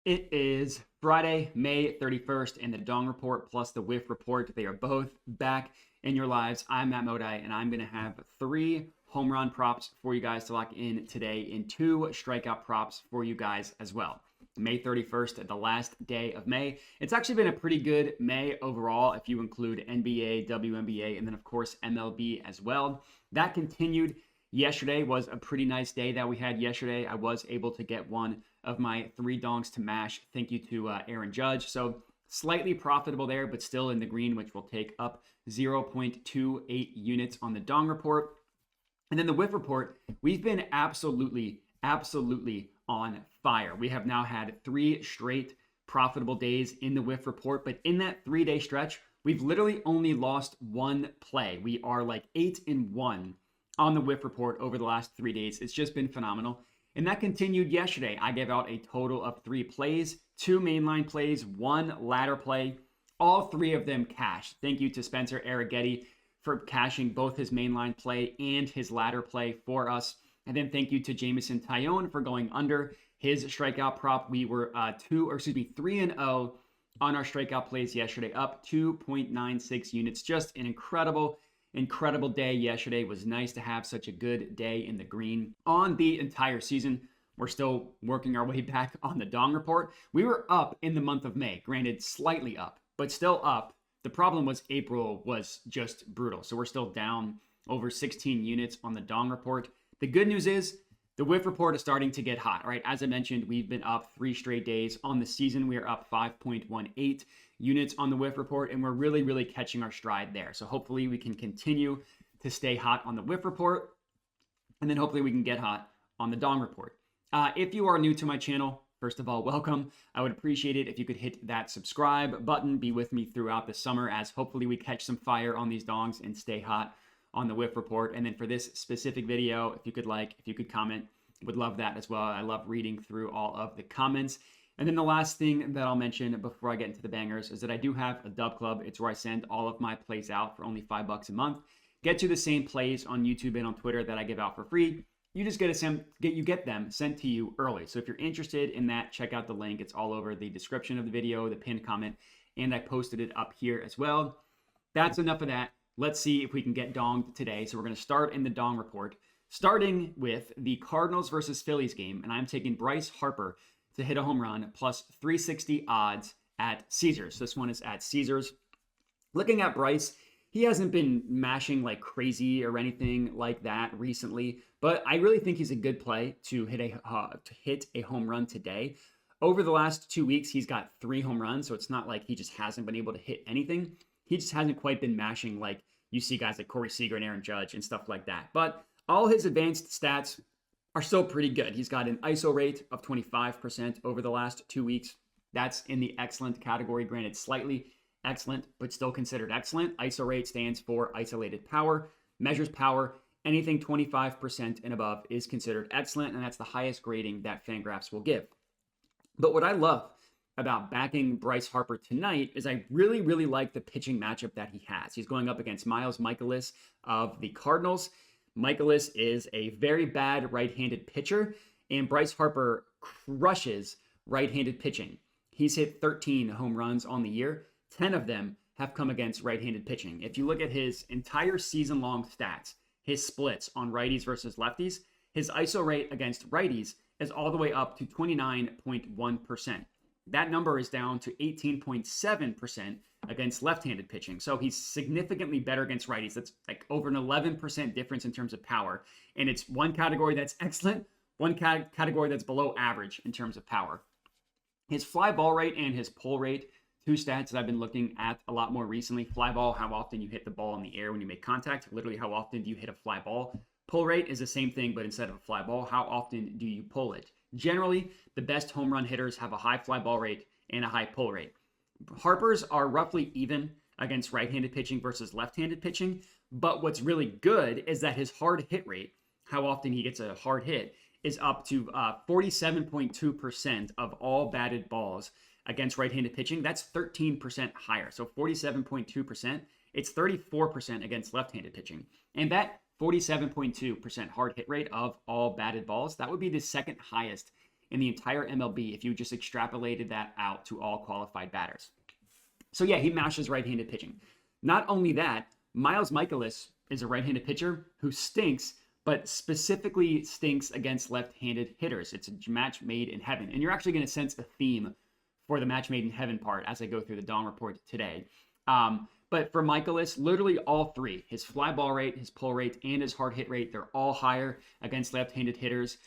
It is Friday, May 31st, and the Dong Report plus the Whiff Report. They are both back in your lives. I'm Matt Modai, and I'm going to have 3 home run props for you guys to lock in today and 2 strikeout props for you guys as well. May 31st, the last day of May. It's actually been a pretty good May overall if you include NBA, WNBA, and then, of course, MLB as well. That continued. Yesterday was a pretty nice day that we had yesterday. I was able to get one of my 3 dongs to mash. Thank you to Aaron Judge. So slightly profitable there, but still in the green, which will take up 0.28 units on the dong report. And then the whiff report, we've been absolutely on fire. We have now had 3 straight profitable days in the whiff report, but in that 3-day stretch, we've literally only lost 1 play. We are like 8-1 on the whiff report over the last 3 days. It's just been phenomenal. And that continued yesterday. I gave out a total of 3 plays, 2 mainline plays, 1 ladder play. All 3 of them cashed. Thank you to Spencer Arrighetti for cashing both his mainline play and his ladder play for us. And then thank you to Jameson Taillon for going under his strikeout prop. We were 3-0 on our strikeout plays yesterday, up 2.96 units. Just an incredible day yesterday. It was nice to have such a good day in the green. On the entire season, we're still working our way back on the dong report. We were up in the month of May, granted slightly up, but still up. The problem was April was just brutal. So we're still down over 16 units on the dong report. The good news is the whiff report is starting to get hot, right? As I mentioned, we've been up 3 straight days on the season. We are up 5.18 units on the whiff report, and we're really catching our stride there. So hopefully we can continue to stay hot on the whiff report, and then hopefully we can get hot on the dong report. If you are new to my channel, first of all, welcome. I would appreciate it if you could hit that subscribe button, be with me throughout the summer as hopefully we catch some fire on these dongs and stay hot on the whiff report. And then for this specific video, if you could comment, would love that as well. I love reading through all of the comments. And then the last thing that I'll mention before I get into the bangers is that I do have a dub club. It's where I send all of my plays out for only $5 a month. Get you the same plays on YouTube and on Twitter that I give out for free. You just get them sent to you early. So if you're interested in that, check out the link. It's all over the description of the video, the pinned comment, and I posted it up here as well. That's enough of that. Let's see if we can get donged today. So we're going to start in the dong report, starting with the Cardinals versus Phillies game. And I'm taking Bryce Harper to hit a home run plus 360 odds at Caesars. This one is at Caesars. Looking at Bryce, he hasn't been mashing like crazy or anything like that recently, but I really think he's a good play to hit a home run today. Over the last 2 weeks, he's got 3 home runs, so it's not like he just hasn't been able to hit anything. He just hasn't quite been mashing like you see guys like Corey Seager and Aaron Judge and stuff like that. But all his advanced stats are still pretty good. He's got an ISO rate of 25% over the last 2 weeks. That's in the excellent category, granted slightly excellent, but still considered excellent. ISO rate stands for isolated power, measures power. Anything 25% and above is considered excellent, and that's the highest grading that Fangraphs will give. But what I love about backing Bryce Harper tonight is I really like the pitching matchup that he has. He's going up against Miles Mikolas of the Cardinals. Mikolas is a very bad right-handed pitcher, and Bryce Harper crushes right-handed pitching. He's hit 13 home runs on the year. 10 of them have come against right-handed pitching. If you look at his entire season-long stats, his splits on righties versus lefties, his ISO rate against righties is all the way up to 29.1%. That number is down to 18.7% against left-handed pitching. So he's significantly better against righties. That's like over an 11% difference in terms of power. And it's one category that's excellent, one category that's below average in terms of power. His fly ball rate and his pull rate, 2 stats that I've been looking at a lot more recently. Fly ball, how often you hit the ball in the air when you make contact. Literally, how often do you hit a fly ball? Pull rate is the same thing, but instead of a fly ball, how often do you pull it? Generally, the best home run hitters have a high fly ball rate and a high pull rate. Harper's are roughly even against right-handed pitching versus left-handed pitching, but what's really good is that his hard hit rate, how often he gets a hard hit, is up to 47.2% of all batted balls against right-handed pitching. That's 13% higher. So 47.2%, it's 34% against left-handed pitching. And that 47.2% hard hit rate of all batted balls, that would be the second highest in the entire MLB if you just extrapolated that out to all qualified batters. So yeah, he mashes right-handed pitching. Not only that, Miles Mikolas is a right-handed pitcher who stinks, but specifically stinks against left-handed hitters. It's a match made in heaven. And you're actually going to sense a theme for the match made in heaven part as I go through the Dong report today. But for Mikolas, literally all three, his fly ball rate, his pull rate, and his hard hit rate, they're all higher against left-handed hitters.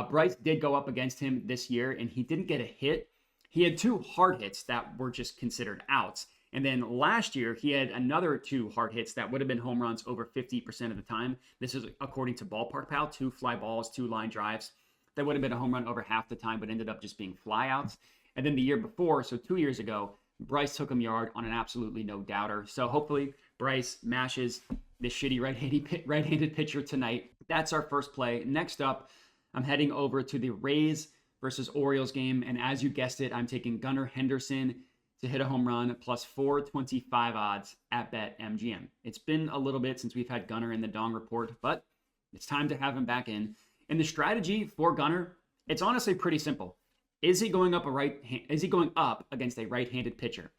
Bryce did go up against him this year, and he didn't get a hit. He had 2 hard hits that were just considered outs. And then last year, he had another 2 hard hits that would have been home runs over 50% of the time. This is according to Ballpark Pal, 2 fly balls, 2 line drives. That would have been a home run over half the time, but ended up just being flyouts. And then the year before, so 2 years ago, Bryce took him yard on an absolutely no-doubter. So hopefully Bryce mashes this shitty right-handed pitcher tonight. That's our first play. Next up, I'm heading over to the Rays versus Orioles game. And as you guessed it, I'm taking Gunnar Henderson to hit a home run plus 425 odds at BetMGM. It's been a little bit since we've had Gunnar in the Dong report, but it's time to have him back in. And the strategy for Gunnar, it's honestly pretty simple. Is he going up against a right-handed pitcher?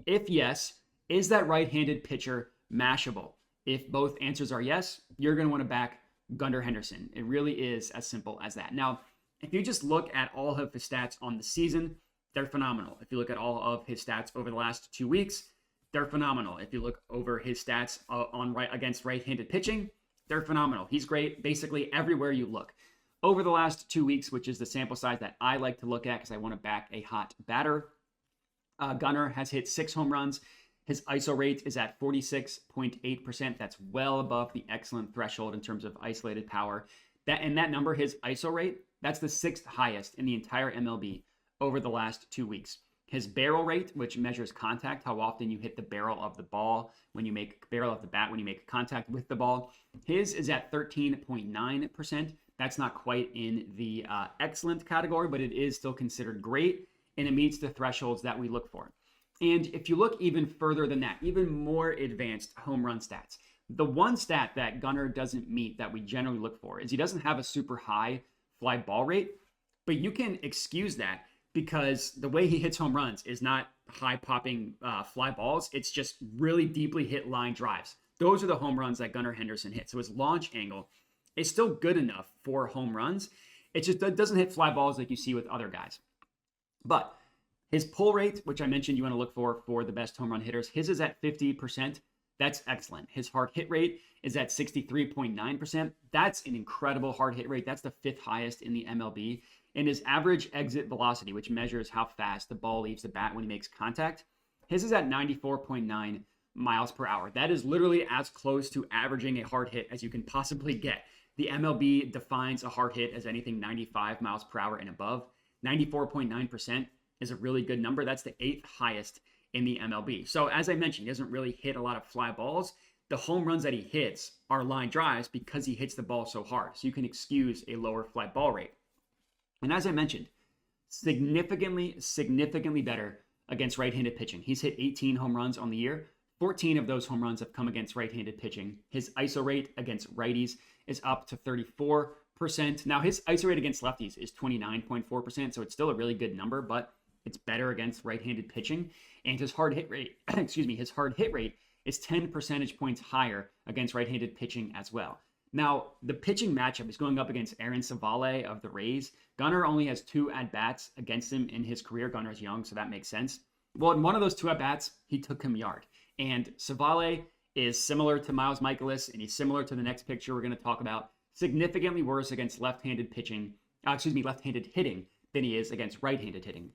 If yes, is that right-handed pitcher mashable? If both answers are yes, you're going to want to back Gunnar Henderson. It really is as simple as that. Now, if you just look at all of his stats on the season, they're phenomenal. If you look at all of his stats over the last 2 weeks, they're phenomenal. If you look over his stats against right-handed pitching, they're phenomenal. He's great basically everywhere you look. Over the last 2 weeks, which is the sample size that I like to look at because I want to back a hot batter, Gunnar has hit 6 home runs. His ISO rate is at 46.8%. That's well above the excellent threshold in terms of isolated power. That number, his ISO rate, that's the 6th highest in the entire MLB over the last 2 weeks. His barrel rate, which measures contact, how often you hit the barrel of the ball when you make contact with the ball, his is at 13.9%. That's not quite in the excellent category, but it is still considered great, and it meets the thresholds that we look for. And if you look even further than that, even more advanced home run stats, the one stat that Gunnar doesn't meet that we generally look for is he doesn't have a super high fly ball rate, but you can excuse that because the way he hits home runs is not high popping fly balls. It's just really deeply hit line drives. Those are the home runs that Gunnar Henderson hits. So his launch angle is still good enough for home runs. It just doesn't hit fly balls like you see with other guys. But his pull rate, which I mentioned you want to look for the best home run hitters, his is at 50%. That's excellent. His hard hit rate is at 63.9%. That's an incredible hard hit rate. That's the 5th highest in the MLB. And his average exit velocity, which measures how fast the ball leaves the bat when he makes contact, his is at 94.9 miles per hour. That is literally as close to averaging a hard hit as you can possibly get. The MLB defines a hard hit as anything 95 miles per hour and above. 94.9% is a really good number. That's the 8th highest in the MLB. So as I mentioned, he doesn't really hit a lot of fly balls. The home runs that he hits are line drives because he hits the ball so hard. So you can excuse a lower fly ball rate. And as I mentioned, significantly better against right-handed pitching. He's hit 18 home runs on the year. 14 of those home runs have come against right-handed pitching. His ISO rate against righties is up to 34%. Now, his ISO rate against lefties is 29.4%, so it's still a really good number, but it's better against right-handed pitching. And his hard hit rate, his hard hit rate is 10 percentage points higher against right-handed pitching as well. Now, the pitching matchup is going up against Aaron Savale of the Rays. Gunnar only has 2 at-bats against him in his career. Gunnar's young, so that makes sense. Well, in one of those 2 at-bats, he took him yard. And Savale is similar to Miles Mikolas, and he's similar to the next picture we're going to talk about, significantly worse against left-handed hitting than he is against right-handed hitting.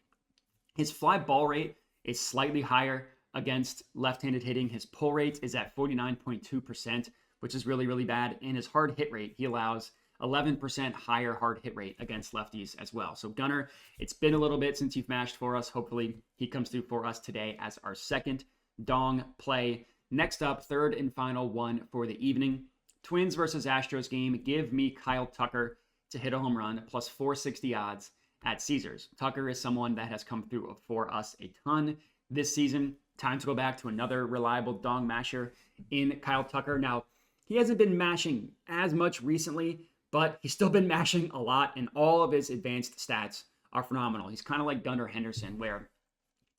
His fly ball rate is slightly higher against left-handed hitting. His pull rate is at 49.2%, which is really, really bad. And his hard hit rate, he allows 11% higher hard hit rate against lefties as well. So Gunnar, it's been a little bit since you've mashed for us. Hopefully he comes through for us today as our second Dong play. Next up, third and final one for the evening. Twins versus Astros game. Give me Kyle Tucker to hit a home run plus 460 odds at Caesars. Tucker is someone that has come through for us a ton this season. Time to go back to another reliable Dong masher in Kyle Tucker. Now, he hasn't been mashing as much recently, but he's still been mashing a lot, and all of his advanced stats are phenomenal. He's kind of like Gunnar Henderson, where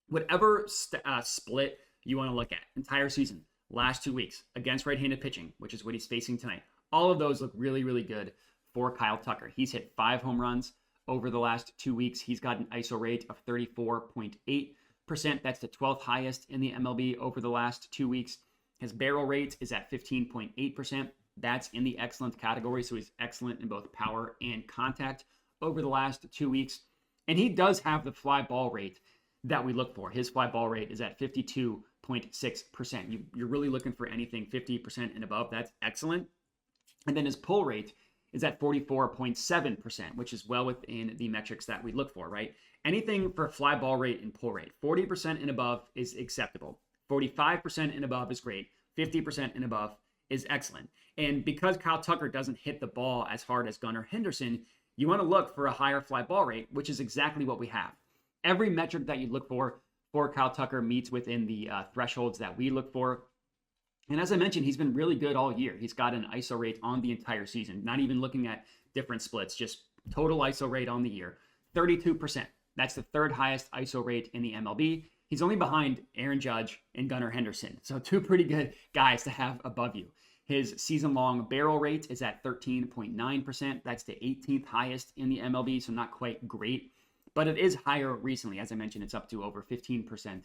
whatever split you want to look at, entire season, last 2 weeks against right-handed pitching, which is what he's facing tonight, all of those look really, really good for Kyle Tucker. He's hit 5 home runs over the last 2 weeks. He's got an ISO rate of 34.8%. That's the 12th highest in the MLB over the last 2 weeks. His barrel rate is at 15.8%. That's in the excellent category, so he's excellent in both power and contact over the last 2 weeks. And he does have the fly ball rate that we look for. His fly ball rate is at 52.6%. You're really looking for anything 50% and above. That's excellent. And then his pull rate is at 44.7%, which is well within the metrics that we look for, right? Anything for fly ball rate and pull rate, 40% and above is acceptable. 45% and above is great. 50% and above is excellent. And because Kyle Tucker doesn't hit the ball as hard as Gunnar Henderson, you want to look for a higher fly ball rate, which is exactly what we have. Every metric that you look for Kyle Tucker meets within the thresholds that we look for. And as I mentioned, he's been really good all year. He's got an ISO rate on the entire season, not even looking at different splits, just total ISO rate on the year, 32%. That's the 3rd highest ISO rate in the MLB. He's only behind Aaron Judge and Gunnar Henderson. So 2 pretty good guys to have above you. His season-long barrel rate is at 13.9%. That's the 18th highest in the MLB, so not quite great. But it is higher recently. As I mentioned, it's up to over 15%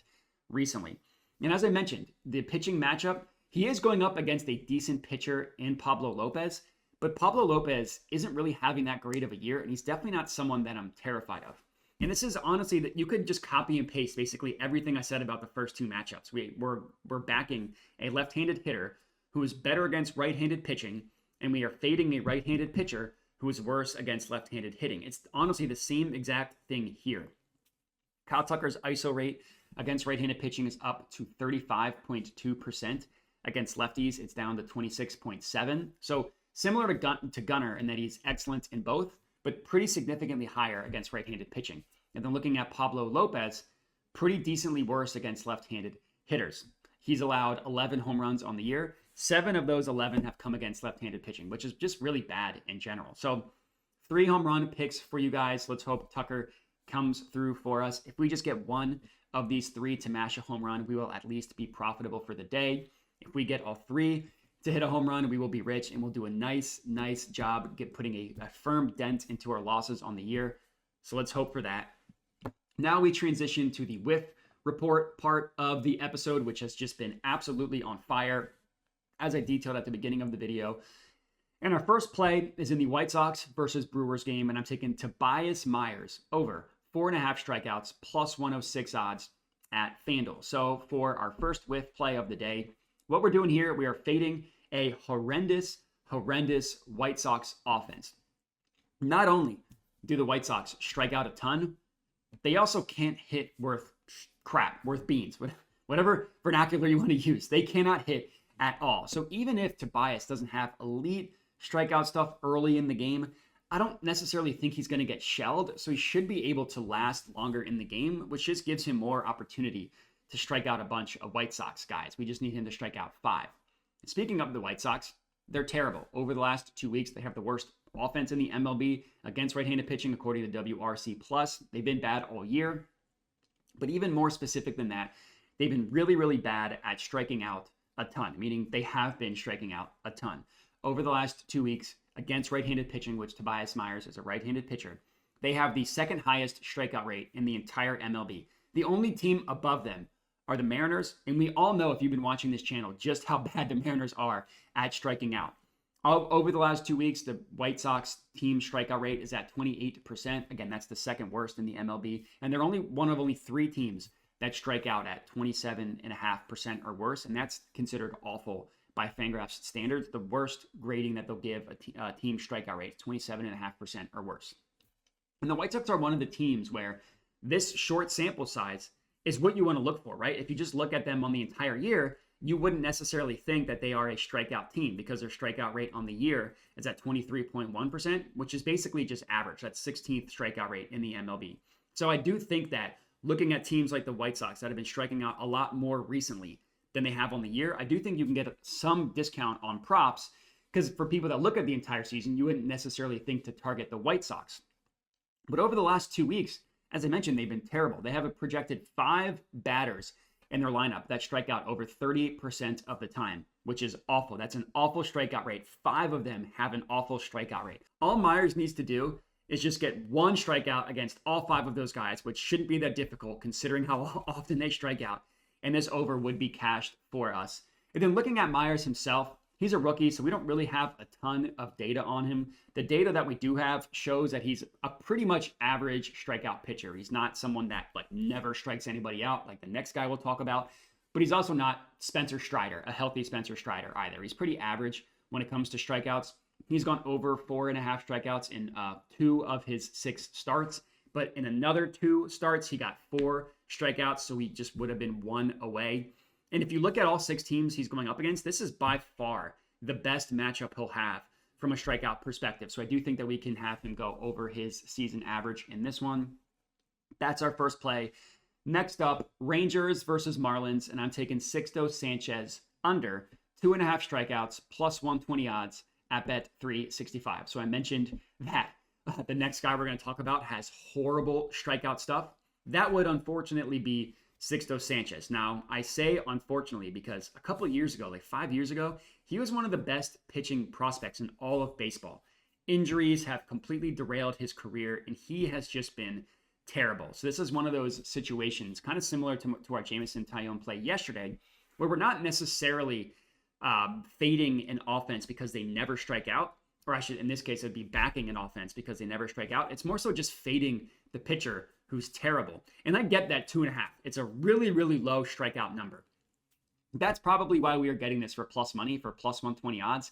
recently. And as I mentioned, the pitching matchup, he is going up against a decent pitcher in Pablo Lopez, but Pablo Lopez isn't really having that great of a year, and he's definitely not someone that I'm terrified of. And this is honestly that you could just copy and paste basically everything I said about the first 2 matchups. We're backing a left-handed hitter who is better against right-handed pitching, and we are fading a right-handed pitcher who is worse against left-handed hitting. It's honestly the same exact thing here. Kyle Tucker's ISO rate against right-handed pitching is up to 35.2%. Against lefties, it's down to 26.7%. So similar to Gunnar in that he's excellent in both, but pretty significantly higher against right-handed pitching. And then looking at Pablo Lopez, pretty decently worse against left-handed hitters. He's allowed 11 home runs on the year. 7 of those 11 have come against left-handed pitching, which is just really bad in general. So 3 home run picks for you guys. Let's hope Tucker comes through for us. If we just get one of these 3 to mash a home run, we will at least be profitable for the day. If we get all 3 to hit a home run, we will be rich, and we'll do a nice job putting a firm dent into our losses on the year. So let's hope for that. Now we transition to the whiff report part of the episode, which has just been absolutely on fire, as I detailed at the beginning of the video. And our first play is in the White Sox versus Brewers game, and I'm taking Tobias Myers over 4.5 strikeouts plus 106 odds at FanDuel. So for our first whiff play of the day, what we're doing here, we are fading a horrendous White Sox offense. Not only do the White Sox strike out a ton, they also can't hit worth beans, whatever vernacular you want to use. They cannot hit at all. So even if Tobias doesn't have elite strikeout stuff early in the game, I don't necessarily think he's going to get shelled. So he should be able to last longer in the game, which just gives him more opportunity to strike out a bunch of White Sox guys. We just need him to strike out 5. And speaking of the White Sox, they're terrible. Over the last 2 weeks, they have the worst offense in the MLB against right-handed pitching, according to WRC+. They've been bad all year. But even more specific than that, they've been really bad at striking out a ton, meaning they have been striking out a ton. Over the last 2 weeks, against right-handed pitching, which Tobias Myers is a right-handed pitcher, they have the 2nd highest strikeout rate in the entire MLB. The only team above them are the Mariners, and we all know, if you've been watching this channel, just how bad the Mariners are at striking out. Over the last 2 weeks, the White Sox team strikeout rate is at 28%. Again, that's the 2nd worst in the MLB, and they're one of only 3 teams that strike out at 27.5% or worse, and that's considered awful by Fangraphs standards. The worst grading that they'll give a team strikeout rate is 27.5% or worse. And the White Sox are one of the teams where this short sample size is what you want to look for, right? If you just look at them on the entire year, you wouldn't necessarily think that they are a strikeout team, because their strikeout rate on the year is at 23.1%, which is basically just average. That's 16th strikeout rate in the MLB. So I do think that looking at teams like the White Sox that have been striking out a lot more recently than they have on the year, I do think you can get some discount on props because for people that look at the entire season, you wouldn't necessarily think to target the White Sox. But over the last 2 weeks, as I mentioned, they've been terrible. They have a projected 5 batters in their lineup that strike out over 30% of the time, which is awful. That's an awful strikeout rate. 5 of them have an awful strikeout rate. All Myers needs to do is just get 1 strikeout against all 5 of those guys, which shouldn't be that difficult considering how often they strike out. And this over would be cashed for us. And then looking at Myers himself, he's a rookie, so we don't really have a ton of data on him. The data that we do have shows that he's a pretty much average strikeout pitcher. He's not someone that like never strikes anybody out like the next guy we'll talk about, but he's also not Spencer Strider, a healthy Spencer Strider either. He's pretty average when it comes to strikeouts. He's gone over 4.5 strikeouts in 2 of his 6 starts, but in another 2 starts, he got 4 strikeouts, so he just would have been 1 away. And if you look at all 6 teams he's going up against, this is by far the best matchup he'll have from a strikeout perspective. So I do think that we can have him go over his season average in this one. That's our first play. Next up, Rangers versus Marlins, and I'm taking Sixto Sanchez under 2.5 strikeouts plus 120 odds at bet 365. So I mentioned that the next guy we're going to talk about has horrible strikeout stuff. That would unfortunately be Sixto Sanchez. Now, I say unfortunately because a couple of years ago, like 5 years ago, he was one of the best pitching prospects in all of baseball. Injuries have completely derailed his career, and he has just been terrible. So this is one of those situations, kind of similar to our Jameson Taillon play yesterday, where we're not necessarily fading an offense because they never strike out, or I should, in this case, it'd be backing an offense because they never strike out. It's more so just fading the pitcher who's terrible. And I get that 2.5. It's a really, really low strikeout number. That's probably why we are getting this for plus money, for plus 120 odds.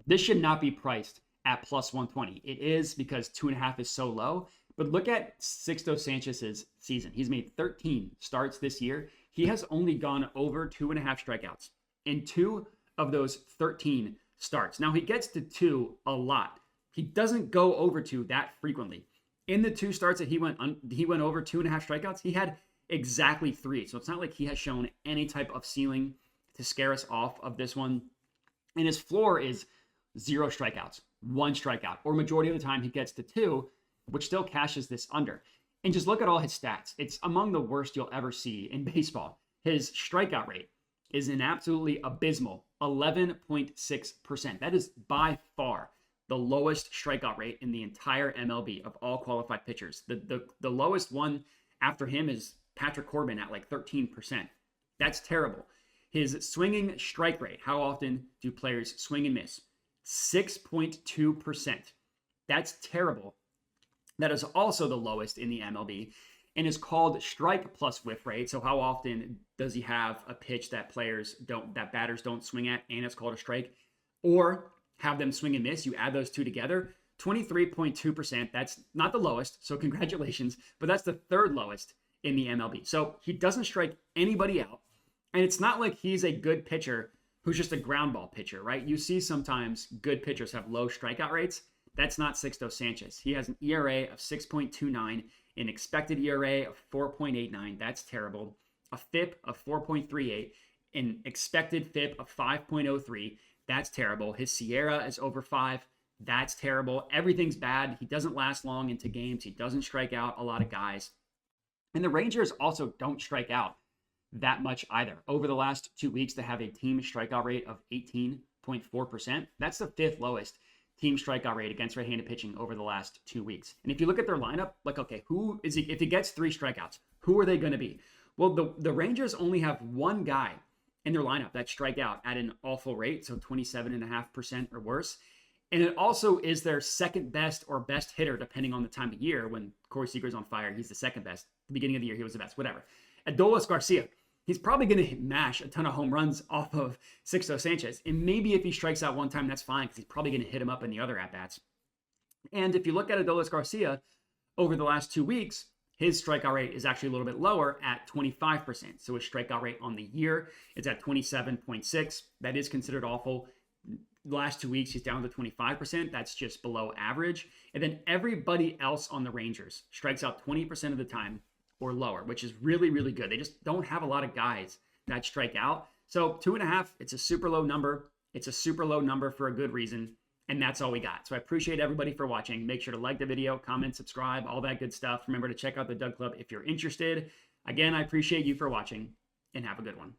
This should not be priced at plus 120. It is because 2.5 is so low. But look at Sixto Sanchez's season. He's made 13 starts this year. He has only gone over 2.5 strikeouts in 2 of those 13 starts. Now, he gets to 2 a lot. He doesn't go over 2 that frequently. In the 2 starts that he went over 2.5 strikeouts, he had exactly 3. So it's not like he has shown any type of ceiling to scare us off of this one. And his floor is 0 strikeouts, 1 strikeout, or majority of the time he gets to 2, which still cashes this under. And just look at all his stats. It's among the worst you'll ever see in baseball. His strikeout rate is an absolutely abysmal 11.6%. That is by far the lowest strikeout rate in the entire MLB of all qualified pitchers. The lowest one after him is Patrick Corbin at like 13%. That's terrible. His swinging strike rate, how often do players swing and miss? 6.2%. That's terrible. That is also the lowest in the MLB and is called strike plus whiff rate. So how often does he have a pitch that batters don't swing at and it's called a strike, or have them swing and miss? You add those 2 together, 23.2%. That's not the lowest, so congratulations, but that's the 3rd lowest in the MLB. So he doesn't strike anybody out, and it's not like he's a good pitcher who's just a ground ball pitcher, right? You see sometimes good pitchers have low strikeout rates. That's not Sixto Sanchez. He has an ERA of 6.29, an expected ERA of 4.89. That's terrible. A FIP of 4.38, an expected FIP of 5.03. That's terrible. His Sierra is over 5. That's terrible. Everything's bad. He doesn't last long into games. He doesn't strike out a lot of guys. And the Rangers also don't strike out that much either. Over the last 2 weeks, they have a team strikeout rate of 18.4%. That's the 5th lowest team strikeout rate against right-handed pitching over the last 2 weeks. And if you look at their lineup, like, okay, who is he? If he gets 3 strikeouts, who are they going to be? Well, the Rangers only have 1 guy in their lineup that strike out at an awful rate, so 27.5% or worse. And it also is their 2nd best or best hitter, depending on the time of year. When Corey Seager's on fire, he's the 2nd best. At the beginning of the year, he was the best, whatever. Adolis Garcia, he's probably going to mash a ton of home runs off of Sixto Sanchez. And maybe if he strikes out one time, that's fine, because he's probably going to hit him up in the other at-bats. And if you look at Adolis Garcia over the last 2 weeks, his strikeout rate is actually a little bit lower at 25%. So his strikeout rate on the year is at 27.6. That is considered awful. The last 2 weeks, he's down to 25%. That's just below average. And then everybody else on the Rangers strikes out 20% of the time or lower, which is really, really good. They just don't have a lot of guys that strike out. So 2.5, it's a super low number. It's a super low number for a good reason. And that's all we got. So I appreciate everybody for watching. Make sure to like the video, comment, subscribe, all that good stuff. Remember to check out the Doug Club if you're interested. Again, I appreciate you for watching, and have a good one.